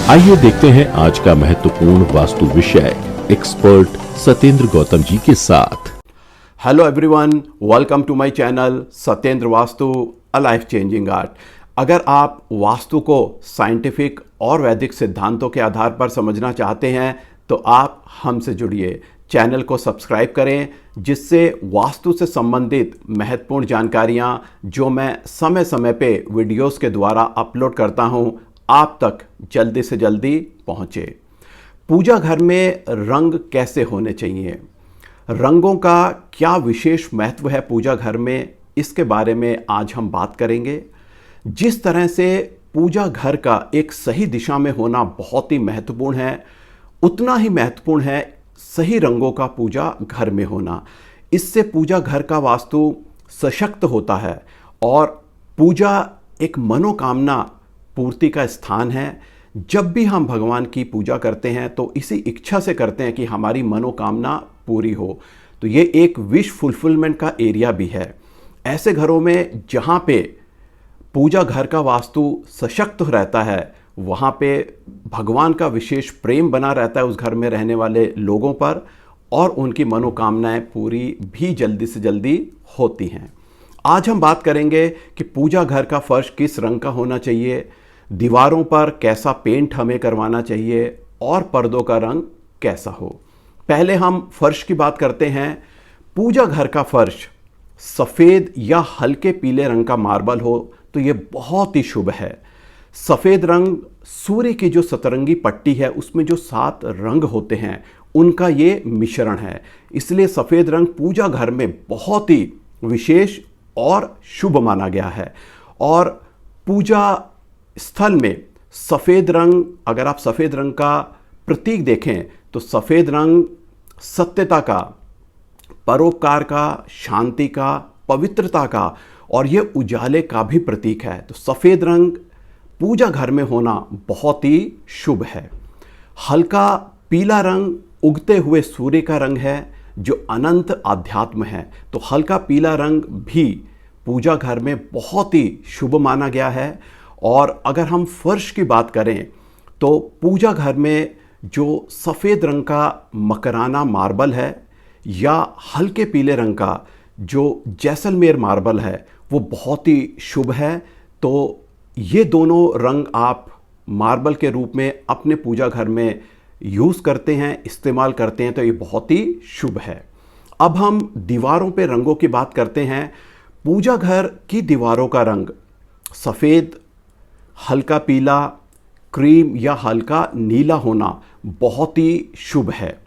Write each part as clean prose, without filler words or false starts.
आइए देखते हैं आज का महत्वपूर्ण वास्तु विषय एक्सपर्ट सत्येंद्र गौतम जी के साथ। Hello everyone, welcome to my channel Satyendra Vastu a life changing art. अगर आप वास्तु को साइंटिफिक और वैदिक सिद्धांतों के आधार पर समझना चाहते हैं तो आप हमसे जुड़िए, चैनल को सब्सक्राइब करें, जिससे वास्तु से संबंधित महत्वपूर्ण जानकारियां जो मैं समय समय पे वीडियोस के द्वारा अपलोड करता हूं आप तक जल्दी से जल्दी पहुंचे। पूजा घर में रंग कैसे होने चाहिए, रंगों का क्या विशेष महत्व है पूजा घर में, इसके बारे में आज हम बात करेंगे। जिस तरह से पूजा घर का एक सही दिशा में होना बहुत ही महत्वपूर्ण है, उतना ही महत्वपूर्ण है सही रंगों का पूजा घर में होना। इससे पूजा घर का वास्तु सशक्त होता है और पूजा एक मनोकामना पूर्ति का स्थान है। जब भी हम भगवान की पूजा करते हैं तो इसी इच्छा से करते हैं कि हमारी मनोकामना पूरी हो। तो ये एक विश फुलफिलमेंट का एरिया भी है। ऐसे घरों में जहाँ पे पूजा घर का वास्तु सशक्त रहता है, वहाँ पे भगवान का विशेष प्रेम बना रहता है उस घर में रहने वाले लोगों पर, और उनकी मनोकामनाएं पूरी भी जल्दी से जल्दी होती हैं। आज हम बात करेंगे कि पूजा घर का फर्श किस रंग का होना चाहिए, दीवारों पर कैसा पेंट हमें करवाना चाहिए और पर्दों का रंग कैसा हो। पहले हम फर्श की बात करते हैं। पूजा घर का फर्श सफ़ेद या हल्के पीले रंग का मार्बल हो तो ये बहुत ही शुभ है। सफ़ेद रंग सूर्य की जो सतरंगी पट्टी है उसमें जो 7 रंग होते हैं उनका ये मिश्रण है, इसलिए सफ़ेद रंग पूजा घर में बहुत ही विशेष और शुभ माना गया है। और पूजा स्थल में सफ़ेद रंग, अगर आप सफ़ेद रंग का प्रतीक देखें तो सफ़ेद रंग सत्यता का, परोपकार का, शांति का, पवित्रता का और ये उजाले का भी प्रतीक है। तो सफ़ेद रंग पूजा घर में होना बहुत ही शुभ है। हल्का पीला रंग उगते हुए सूर्य का रंग है जो अनंत आध्यात्म है। तो हल्का पीला रंग भी पूजा घर में बहुत ही शुभ माना गया है। और अगर हम फर्श की बात करें तो पूजा घर में जो सफ़ेद रंग का मकराना मार्बल है या हल्के पीले रंग का जो जैसलमेर मार्बल है वो बहुत ही शुभ है। तो ये दोनों रंग आप मार्बल के रूप में अपने पूजा घर में यूज़ करते हैं, इस्तेमाल करते हैं, तो ये बहुत ही शुभ है। अब हम दीवारों पे रंगों की बात करते हैं। पूजा घर की दीवारों का रंग सफ़ेद, हल्का पीला, क्रीम या हल्का नीला होना बहुत ही शुभ है।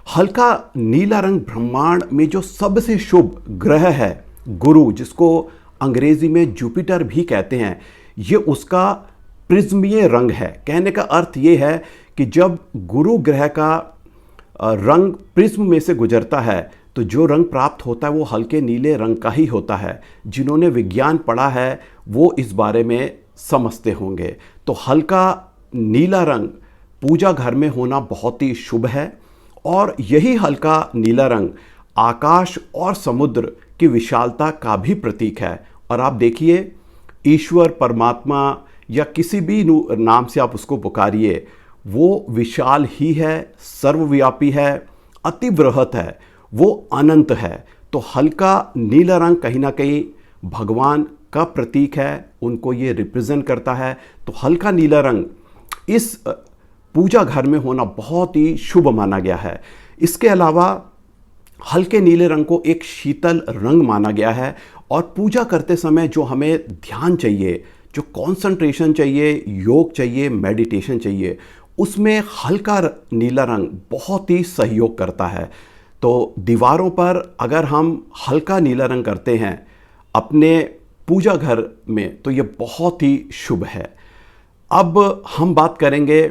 हल्का नीला रंग ब्रह्मांड में जो सबसे शुभ ग्रह है गुरु, जिसको अंग्रेजी में जुपिटर भी कहते हैं, ये उसका प्रिज्मीय रंग है। कहने का अर्थ ये है कि जब गुरु ग्रह का रंग प्रिज्म में से गुजरता है तो जो रंग प्राप्त होता है वो हल्के नीले रंग का ही होता है। जिन्होंने विज्ञान पढ़ा है वो इस बारे में समझते होंगे। तो हल्का नीला रंग पूजा घर में होना बहुत ही शुभ है। और यही हल्का नीला रंग आकाश और समुद्र की विशालता का भी प्रतीक है। और आप देखिए, ईश्वर, परमात्मा या किसी भी नाम से आप उसको पुकारिए, वो विशाल ही है, सर्वव्यापी है, अति बृहत है, वो अनंत है। तो हल्का नीला रंग कहीं ना कहीं भगवान का प्रतीक है, उनको ये रिप्रेजेंट करता है। तो हल्का नीला रंग इस पूजा घर में होना बहुत ही शुभ माना गया है। इसके अलावा हल्के नीले रंग को एक शीतल रंग माना गया है। और पूजा करते समय जो हमें ध्यान चाहिए, जो कंसंट्रेशन चाहिए, योग चाहिए, मेडिटेशन चाहिए, उसमें हल्का नीला रंग बहुत ही सहयोग करता है। तो दीवारों पर अगर हम हल्का नीला रंग करते हैं अपने पूजा घर में तो ये बहुत ही शुभ है। अब हम बात करेंगे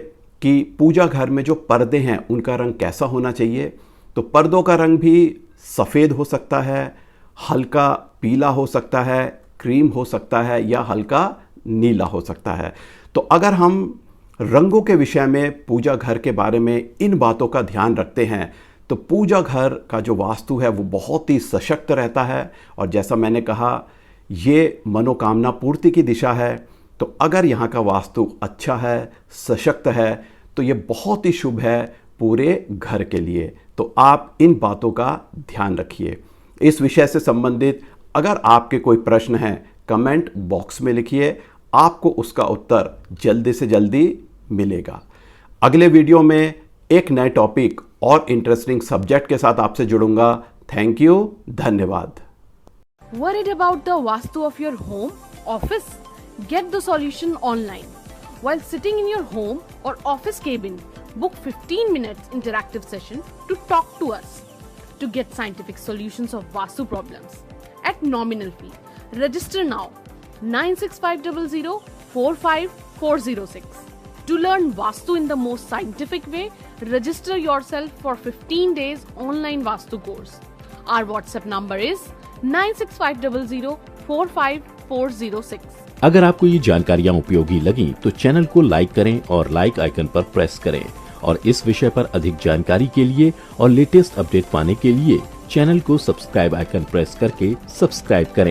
कि पूजा घर में जो पर्दे हैं उनका रंग कैसा होना चाहिए। तो पर्दों का रंग भी सफ़ेद हो सकता है, हल्का पीला हो सकता है, क्रीम हो सकता है या हल्का नीला हो सकता है। तो अगर हम रंगों के विषय में पूजा घर के बारे में इन बातों का ध्यान रखते हैं तो पूजा घर का जो वास्तु है वो बहुत ही सशक्त रहता है। और जैसा मैंने कहा, ये मनोकामना पूर्ति की दिशा है। तो अगर यहाँ का वास्तु अच्छा है, सशक्त है, तो ये बहुत ही शुभ है पूरे घर के लिए। तो आप इन बातों का ध्यान रखिए। इस विषय से संबंधित अगर आपके कोई प्रश्न हैं, कमेंट बॉक्स में लिखिए, आपको उसका उत्तर जल्दी से जल्दी मिलेगा। अगले वीडियो में एक नए टॉपिक और इंटरेस्टिंग सब्जेक्ट के साथ आपसे जुड़ूंगा। थैंक यू, धन्यवाद। Worried about the Vastu of your home, office? Get the solution online. While sitting in your home or office cabin, book 15 minutes interactive session to talk to us to get scientific solutions of Vastu problems at nominal fee. Register now 96500 45406. To learn Vastu in the most scientific way, register yourself for 15 days online Vastu course. Our WhatsApp number is 96500 45406. अगर आपको ये जानकारियाँ उपयोगी लगी तो channel को like करें और लाइक आइकन पर प्रेस करें, और इस विषय पर अधिक जानकारी के लिए और लेटेस्ट अपडेट पाने के लिए चैनल को सब्सक्राइब आइकन प्रेस करके सब्सक्राइब करें।